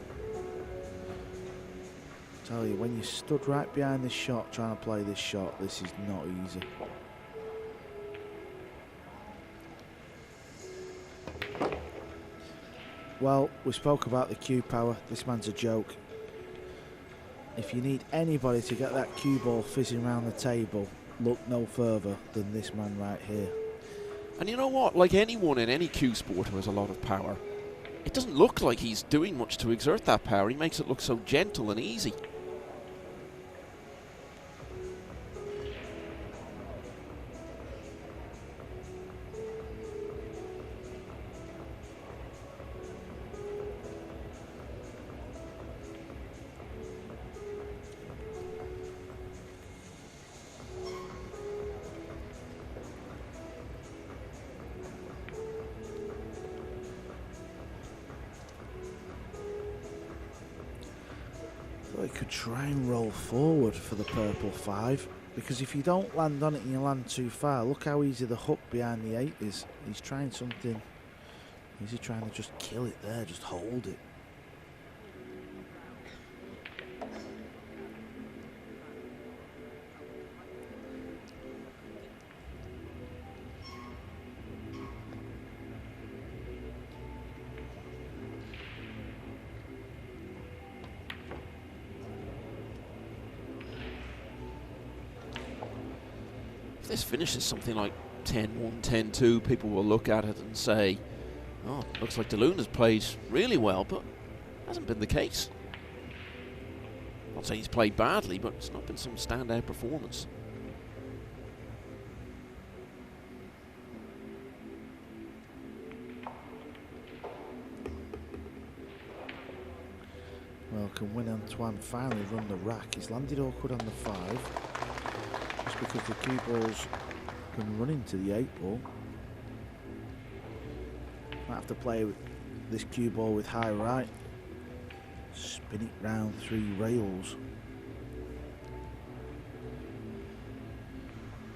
I tell you, when you stood right behind this shot trying to play this shot, this is not easy. Well, we spoke about the cue power. This man's a joke. If you need anybody to get that cue ball fizzing around the table, look no further than this man right here. And you know what? Like anyone in any cue sport who has a lot of power, it doesn't look like he's doing much to exert that power. He makes it look so gentle and easy. They could try and roll forward for the purple 5, because if you don't land on it and you land too far, look how easy the hook behind the 8 is. He's trying something. Is he trying to just kill it there, just hold it? If this finishes something like 10-1, 10-2, people will look at it and say, oh, looks like De Luna's played really well, but hasn't been the case. Not saying he's played badly, but it's not been some standout performance. Well, can Nguyen Anh Tuan finally run the rack? He's landed awkward on the 5. Just because the cue balls can run into the 8 ball. Might have to play with this cue ball with high right. Spin it round 3 rails.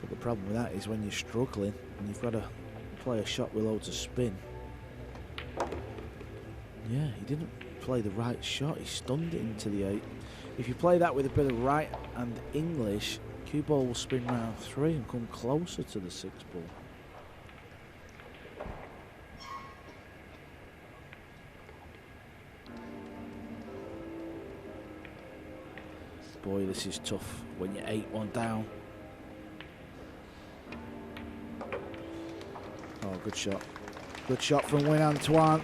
But the problem with that is when you're struggling and you've got to play a shot with loads of spin. Yeah, he didn't play the right shot. He stunned it into the 8. If you play that with a bit of right and English, cue ball will spin round 3 and come closer to the 6 ball. Boy, this is tough when you're 8-1 down. Oh, good shot. Good shot from Nguyen Anh Tuan.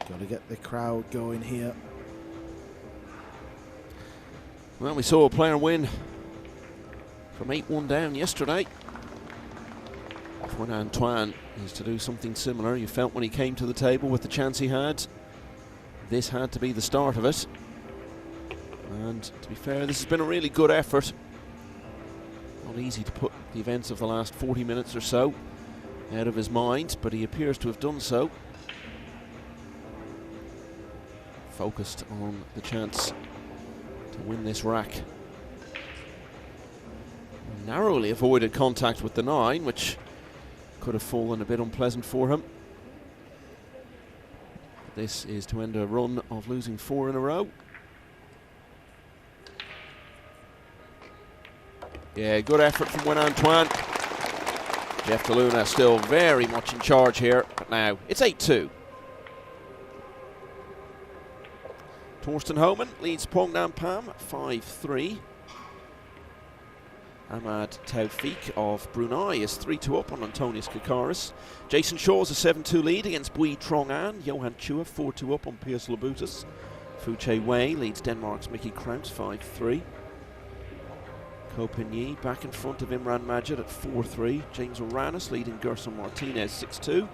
Got to get the crowd going here. Well, we saw a player win from 8-1 down yesterday. If Nguyen Anh Tuan is to do something similar, you felt when he came to the table with the chance he had, this had to be the start of it. And to be fair, this has been a really good effort. Not easy to put the events of the last 40 minutes or so out of his mind, but he appears to have done so. Focused on the chance to win this rack. Narrowly avoided contact with the 9, which could have fallen a bit unpleasant for him. This is to end a run of losing 4 in a row. Yeah, good effort from Nguyen Anh Tuan. Jeff DeLuna still very much in charge here, but now it's 8-2. Torsten Homan leads Pong Nam Pham 5-3. Ahmad Tawfiq of Brunei is 3-2 up on Antonius Kakaris. Jason Shaw's a 7-2 lead against Bui Trong An. Johan Chua 4-2 up on Piers Labutus. Fu Che Wei leads Denmark's Mickey Krauts 5-3. Ko Pin-Yi back in front of Imran Majid at 4-3. James Oranis leading Gerson Martinez 6-2.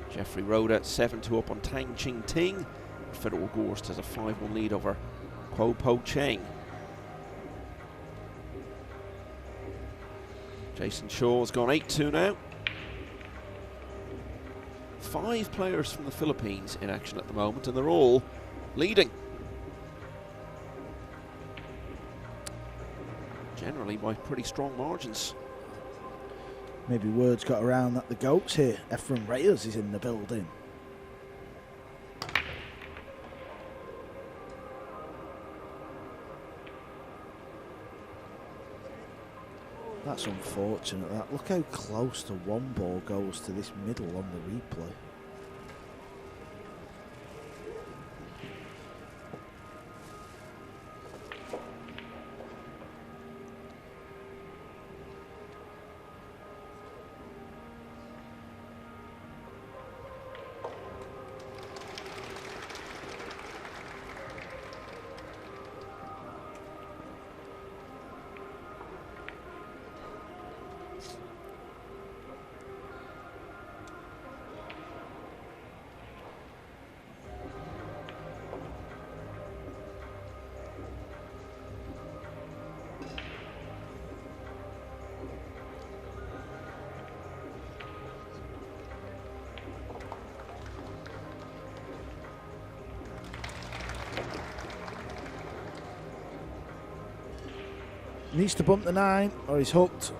Jeffrey Roda 7-2 up on Tang Ching Ting. Federal Gorst has a 5-1 lead over Kuo Po Cheng. Jason Shaw's gone 8-2 now. 5 players from the Philippines in action at the moment, and they're all leading. Generally by pretty strong margins. Maybe words got around that the GOAT's here. Efren Reyes is in the building. That's unfortunate. That. Look how close the one ball goes to this middle on the replay. Needs to bump the 9 or he's hooked.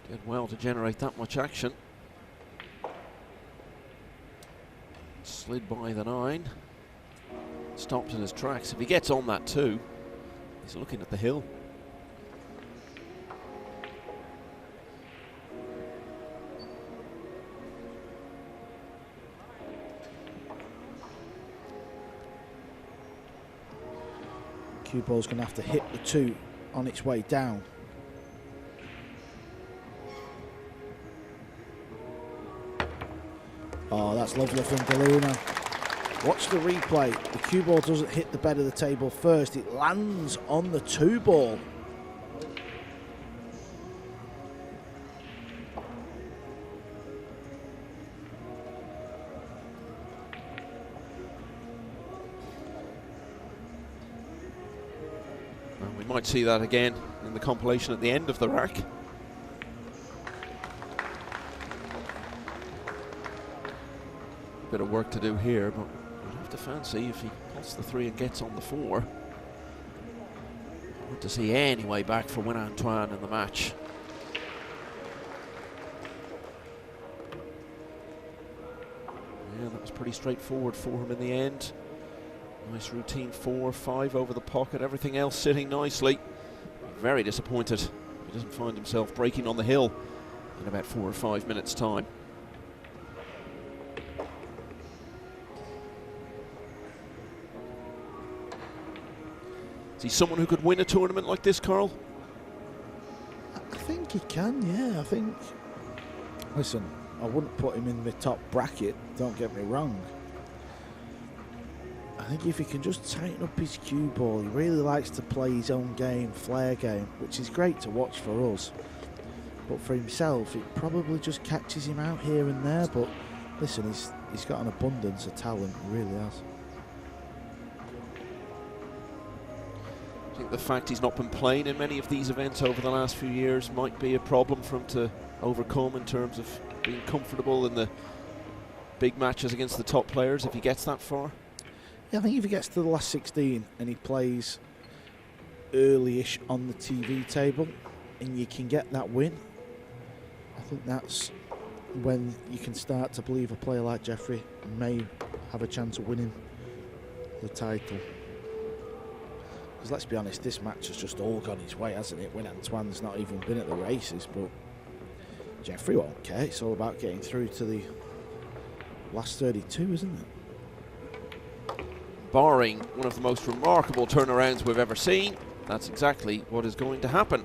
Did well to generate that much action. Slid by the 9. Stopped in his tracks. If he gets on that too, he's looking at the hill. Cue ball's going to have to hit the 2 on its way down. Oh, that's lovely from DeLuna. Watch the replay. The cue ball doesn't hit the bed of the table first. It lands on the 2 ball. Well, we might see that again in the compilation at the end of the rack. Bit of work to do here, but we'll have to fancy if he pots the 3 and gets on the 4. Hard to see any way back for Nguyen Anh Tuan in the match. Yeah, that was pretty straightforward for him in the end. Nice routine 4, 5 over the pocket, everything else sitting nicely. Very disappointed he doesn't find himself breaking on the hill in about 4 or 5 minutes' time. Is he someone who could win a tournament like this, Carl? I think he can, yeah. I think. Listen, I wouldn't put him in the top bracket, don't get me wrong. I think if he can just tighten up his cue ball, he really likes to play his own game, flair game, which is great to watch for us. But for himself, it probably just catches him out here and there. But listen, he's got an abundance of talent, he really has. I think the fact he's not been playing in many of these events over the last few years might be a problem for him to overcome in terms of being comfortable in the big matches against the top players if he gets that far. Yeah, I think if he gets to the last 16 and he plays early-ish on the TV table and you can get that win, I think that's when you can start to believe a player like Jeffrey may have a chance of winning the title. Because let's be honest, this match has just all gone his way, hasn't it? Nguyen Anh Tuan's not even been at the races, but Jeffrey won't care. It's all about getting through to the last 32, isn't it? Barring one of the most remarkable turnarounds we've ever seen, that's exactly what is going to happen.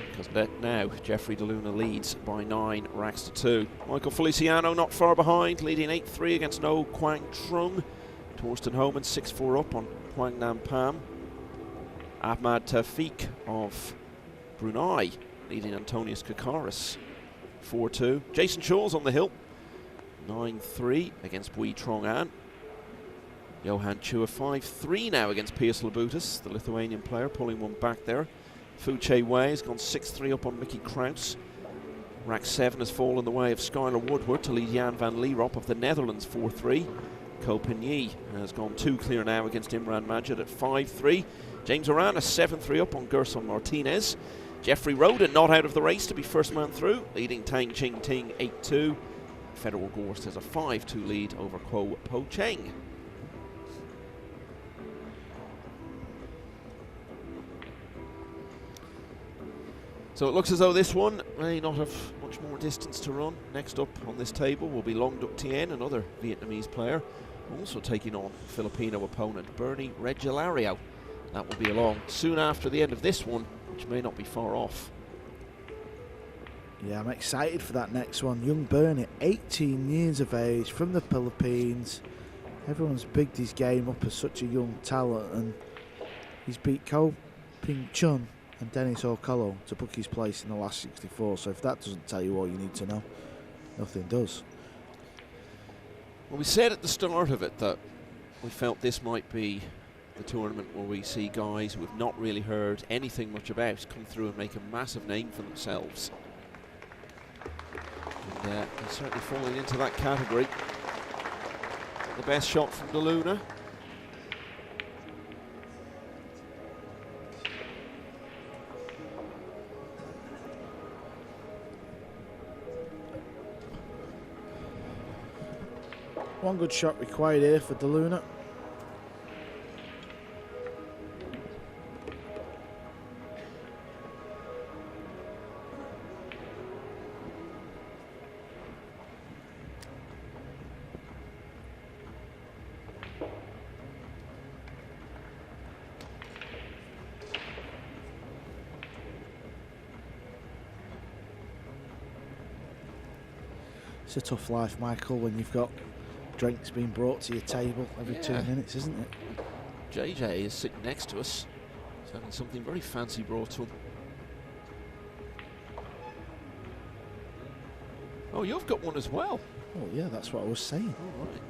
Because now Jeffrey De Luna leads by 9 racks to 2. Michael Feliciano not far behind, leading 8-3 against No Quang Trung. Torsten Homan 6-4 up on Quang Nam Pham. Ahmad Tawfiq of Brunei leading Antonius Kakaris 4-2. Jason Shaw's on the hill 9-3 against Bui Trong An. Johan Chua 5-3 now against Pius Labutis, the Lithuanian player, pulling one back there. Fu Che Wei has gone 6-3 up on Mickey Kraus. Rack 7 has fallen the way of Skylar Woodward to lead Jan van Lierop of the Netherlands 4-3. Ko Pinyi has gone 2 clear now against Imran Majid at 5-3. James Arana 7-3 up on Gerson Martinez. Jeffrey Roden not out of the race to be first man through, leading Tang Ching Ting 8-2. Federal Gorst has a 5-2 lead over Kuo Po Cheng. So it looks as though this one may not have much more distance to run. Next up on this table will be Long Duc Tien, another Vietnamese player, also taking on Filipino opponent Bernie Regilario. That will be along soon after the end of this one, which may not be far off. Yeah, I'm excited for that next one. Young Bernie, 18 years of age, from the Philippines. Everyone's bigged his game up as such a young talent, and he's beat Ko Ping Chun and Dennis O'Connell to book his place in the last 64. So if that doesn't tell you all you need to know, nothing does. Well, we said at the start of it that we felt this might be the tournament where we see guys who have not really heard anything much about come through and make a massive name for themselves. And he's certainly falling into that category. The best shot from De Luna. One good shot required here for De Luna. It's a tough life, Michael, when you've got drinks being brought to your table every 2 minutes, isn't it? JJ is sitting next to us. He's having something very fancy brought to him. Oh, you've got one as well. Oh, yeah, that's what I was saying. All right.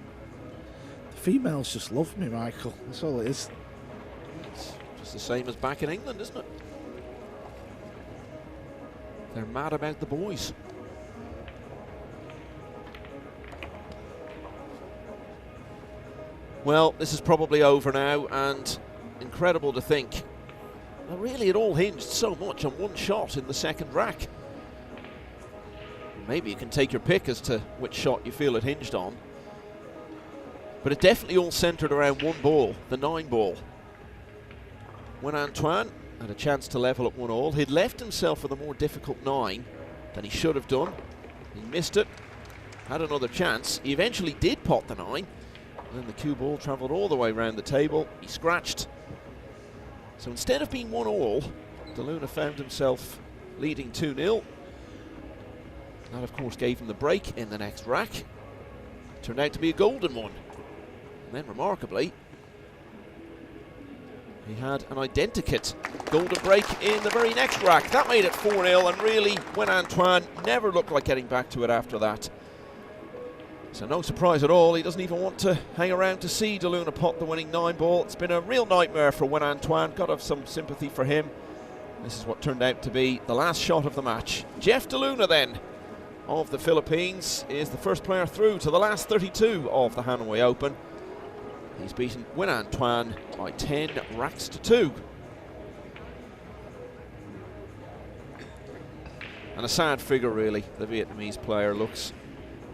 The females just love me, Michael. That's all it is. It's just the same as back in England, isn't it? They're mad about the boys. Well, this is probably over now, and incredible to think that really it all hinged so much on one shot in the second rack. Maybe you can take your pick as to which shot you feel it hinged on, but it definitely all centred around one ball, the 9 ball. Nguyen Anh Tuan had a chance to level at 1-all. He'd left himself with a more difficult 9 than he should have done. He missed it, had another chance. He eventually did pot the 9. And then the cue ball travelled all the way around the table. He scratched. So instead of being 1-all, De Luna found himself leading 2-0. That, of course, gave him the break in the next rack. Turned out to be a golden one. And then remarkably, he had an identikit golden break in the very next rack. That made it 4-0, and really, Nguyen Anh Tuan never looked like getting back to it after that. So no surprise at all, he doesn't even want to hang around to see De Luna pot the winning 9-ball. It's been a real nightmare for Nguyen Anh Tuan. Got to have some sympathy for him. This is what turned out to be the last shot of the match. Jeff De Luna then, of the Philippines, is the first player through to the last 32 of the Hanoi Open. He's beaten Nguyen Anh Tuan by 10 racks to 2. And a sad figure really, the Vietnamese player looks